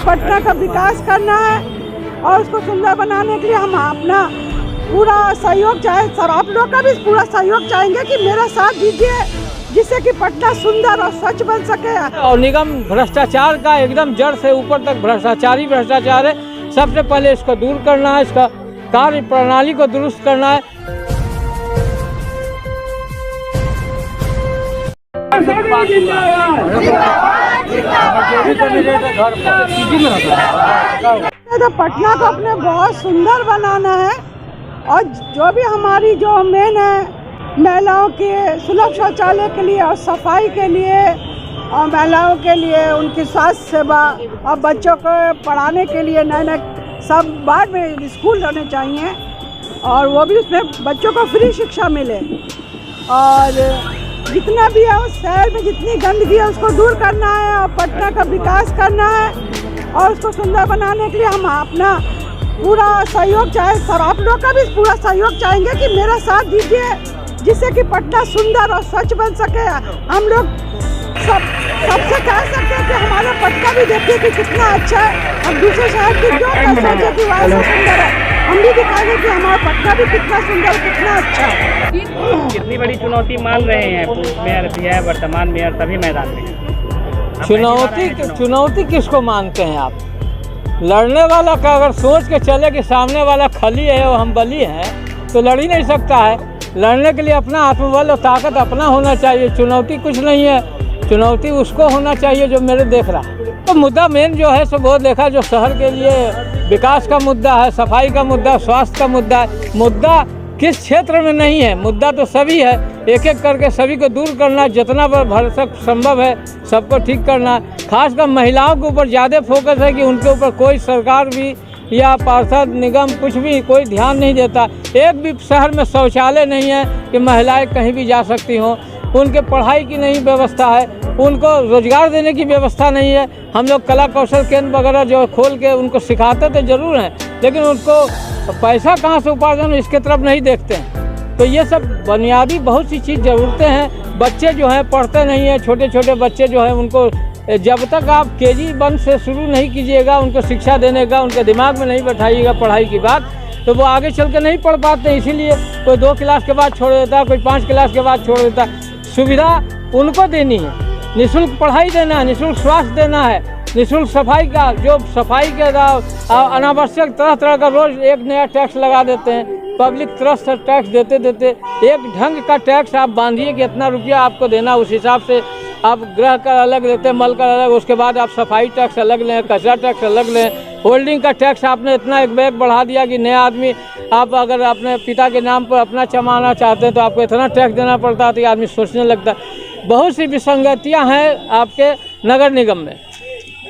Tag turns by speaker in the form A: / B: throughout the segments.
A: पटना का विकास करना है और उसको सुंदर बनाने के लिए हम अपना पूरा सहयोग चाहे, सर आप लोग का भी पूरा सहयोग चाहेंगे कि मेरा साथ दीजिए जिससे कि पटना सुंदर और स्वच्छ बन सके।
B: और निगम भ्रष्टाचार का एकदम जड़ से ऊपर तक भ्रष्टाचार है। सबसे पहले इसको दूर करना है, इसका कार्य प्रणाली को दुरुस्त करना है।
A: तो पटना को अपने बहुत सुंदर बनाना है और जो भी हमारी जो मेन है महिलाओं के सुलभ शौचालय के लिए और सफाई के लिए और महिलाओं के लिए उनकी स्वास्थ्य सेवा और बच्चों को पढ़ाने के लिए नए नए सब बाद में स्कूल होने चाहिए और वो भी उसमें बच्चों को फ्री शिक्षा मिले। और जितना भी है उस शहर में जितनी गंदगी है उसको दूर करना है और पटना का विकास करना है और उसको सुंदर बनाने के लिए हम अपना पूरा सहयोग चाहे, सर आप लोग का भी पूरा सहयोग चाहेंगे कि मेरा साथ दीजिए जिससे कि पटना सुंदर और स्वच्छ बन सके। हम लोग सबसे कह सकते हैं कि हमारा पटना भी देखिए कि कितना अच्छा है। हम दूसरे शहर की जो सोचे कि वह ऐसा सुंदर है, हम भी दिखाएंगे कि हमारा पटना भी कितना सुंदर कितना अच्छा है।
C: कितनी बड़ी चुनौती मान रहे हैं मेयर भी है, वर्तमान मेयर सभी मैदान में।
B: चुनौती किसको मानते हैं आप? लड़ने वाला का अगर सोच के चले कि सामने वाला खली है और हम बली हैं तो लड़ ही नहीं सकता है। लड़ने के लिए अपना आत्मबल और ताकत अपना होना चाहिए। चुनौती कुछ नहीं है, चुनौती उसको होना चाहिए जो मेरे देख रहा है। तो मुद्दा मेन जो है सो बहुत देखा, जो शहर के लिए विकास का मुद्दा है, सफाई का मुद्दा, स्वास्थ्य का मुद्दा है। मुद्दा किस क्षेत्र में नहीं है, मुद्दा तो सभी है। एक एक करके सभी को दूर करना, जितना भरसक संभव है सबको ठीक करना। खासकर महिलाओं के ऊपर ज़्यादा फोकस है कि उनके ऊपर कोई सरकार भी या पार्षद निगम कुछ भी कोई ध्यान नहीं देता। एक भी शहर में शौचालय नहीं है कि महिलाएं कहीं भी जा सकती हों। उनके पढ़ाई की नहीं व्यवस्था है, उनको रोजगार देने की व्यवस्था नहीं है। हम लोग कला कौशल केंद्र वगैरह जो खोल के उनको सिखाते तो ज़रूर हैं, लेकिन उनको पैसा कहाँ से उपार्जन इसके तरफ नहीं देखते हैं। तो ये सब बुनियादी बहुत सी चीज़ ज़रूरतें हैं। बच्चे जो हैं पढ़ते नहीं हैं, छोटे छोटे बच्चे जो हैं उनको जब तक आप KG 1 से शुरू नहीं कीजिएगा, उनको शिक्षा देने का उनके दिमाग में नहीं बैठाइएगा पढ़ाई की बात, तो वो आगे चल के नहीं पढ़ पाते। इसीलिए कोई 2 क्लास के बाद छोड़ देता है, कोई 5 क्लास के बाद छोड़ देता है। सुविधा उनको देनी है, निःशुल्क पढ़ाई देना है, निःशुल्क स्वास्थ्य देना है, निःशुल्क सफाई का जो सफाई के अनावश्यक तरह तरह का रोज एक नया टैक्स लगा देते हैं। पब्लिक तरफ से टैक्स देते देते एक ढंग का टैक्स आप बांधिए कि इतना रुपया आपको देना, उस हिसाब से आप गृह कर अलग लेते हैं, मल कर अलग, उसके बाद आप सफाई टैक्स अलग लें, कचरा टैक्स अलग लें। होल्डिंग का टैक्स आपने इतना एक बैग बढ़ा दिया कि नया आदमी आप अगर अपने पिता के नाम पर अपना चमाना चाहते हैं तो आपको इतना टैक्स देना पड़ता है तो आदमी सोचने लगता है। बहुत सी विसंगतियाँ हैं आपके नगर निगम में।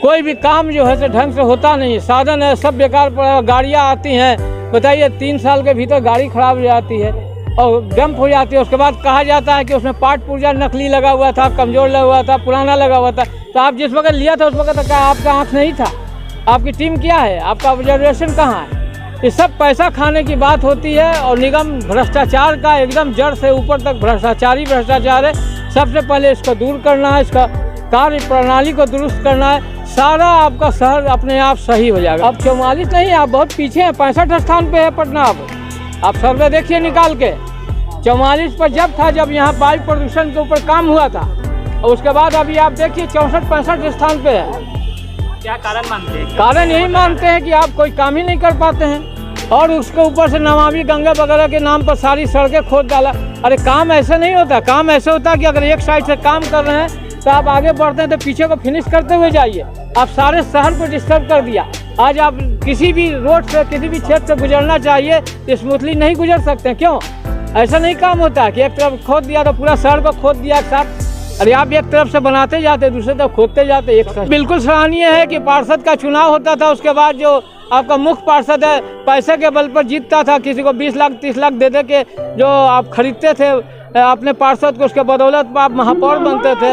B: कोई भी काम जो है तो ढंग से होता नहीं, साधन है सब बेकार पड़ा। गाड़ियाँ आती हैं, बताइए 3 साल के भीतर गाड़ी खराब हो जाती है और डंप हो जाती है। उसके बाद कहा जाता है कि उसमें पार्ट पुर्जा नकली लगा हुआ था, कमज़ोर लगा हुआ था, पुराना लगा हुआ था। तो आप जिस वक्त लिया था उस वक्त तक आपका आँख नहीं था। आपकी टीम क्या है, आपका ऑब्जर्वेशन कहाँ है? ये सब पैसा खाने की बात होती है और निगम भ्रष्टाचार का एकदम जड़ से ऊपर तक भ्रष्टाचार है। सबसे पहले इसको दूर करना है, इसका कार्य प्रणाली को दुरुस्त करना है। सारा आपका शहर अपने आप सही हो जाएगा। अब 44 नहीं, आप बहुत पीछे हैं, 65 स्थान पे है पटना। आप सर्वे देखिए निकाल के, 44 पर जब था जब यहाँ वायु प्रदूषण के ऊपर काम हुआ था, और उसके बाद अभी आप देखिए 64-65 स्थान पे है।
C: क्या कारण मानते हैं?
B: कारण यही मानते हैं कि आप कोई काम ही नहीं कर पाते हैं और उसके ऊपर से नमामि गंगा वगैरह के नाम पर सारी सड़कें खोद डाला। अरे काम ऐसे नहीं होता, काम ऐसे होता कि अगर एक साइड से काम कर रहे हैं तो आप आगे बढ़ते हैं तो पीछे को फिनिश करते हुए जाइए। आप सारे शहर को डिस्टर्ब कर दिया। आज आप किसी भी रोड से किसी भी क्षेत्र से गुजरना चाहिए तो स्मूथली नहीं गुजर सकते हैं। क्यों? ऐसा नहीं काम होता कि एक तरफ खोद दिया तो पूरा शहर को खोद दिया एक साथ। अरे आप एक तरफ से बनाते जाते दूसरे तरफ खोदते जाते एक साथ। बिल्कुल सराहनीय है कि पार्षद का चुनाव होता था, उसके बाद जो आपका मुख्य पार्षद है पैसे के बल पर जीतता था, किसी को 20 लाख 30 लाख दे दे के जो आप खरीदते थे अपने पार्षद को, उसके बदौलत आप महापौर बनते थे।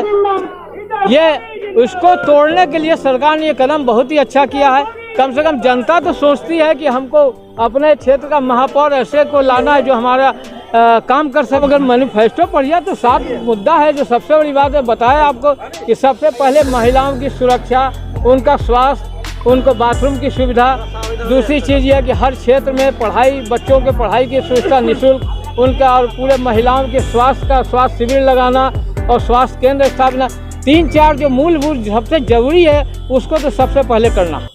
B: ये उसको तोड़ने के लिए सरकार ने ये कदम बहुत ही अच्छा किया है। कम से कम जनता तो सोचती है कि हमको अपने क्षेत्र का महापौर ऐसे को लाना है जो हमारा काम कर सके। अगर मैनिफेस्टो पढ़िए तो 7 मुद्दा है जो सबसे बड़ी बात है। बताया आपको कि सबसे पहले महिलाओं की सुरक्षा, उनका स्वास्थ्य, उनको बाथरूम की सुविधा। दूसरी चीज़ यह कि हर क्षेत्र में पढ़ाई, बच्चों के पढ़ाई की सुविधा निःशुल्क उनका, और पूरे महिलाओं के स्वास्थ्य शिविर लगाना और स्वास्थ्य केंद्र स्थापना। 3-4 जो मूलभूत सबसे जरूरी है उसको तो सबसे पहले करना।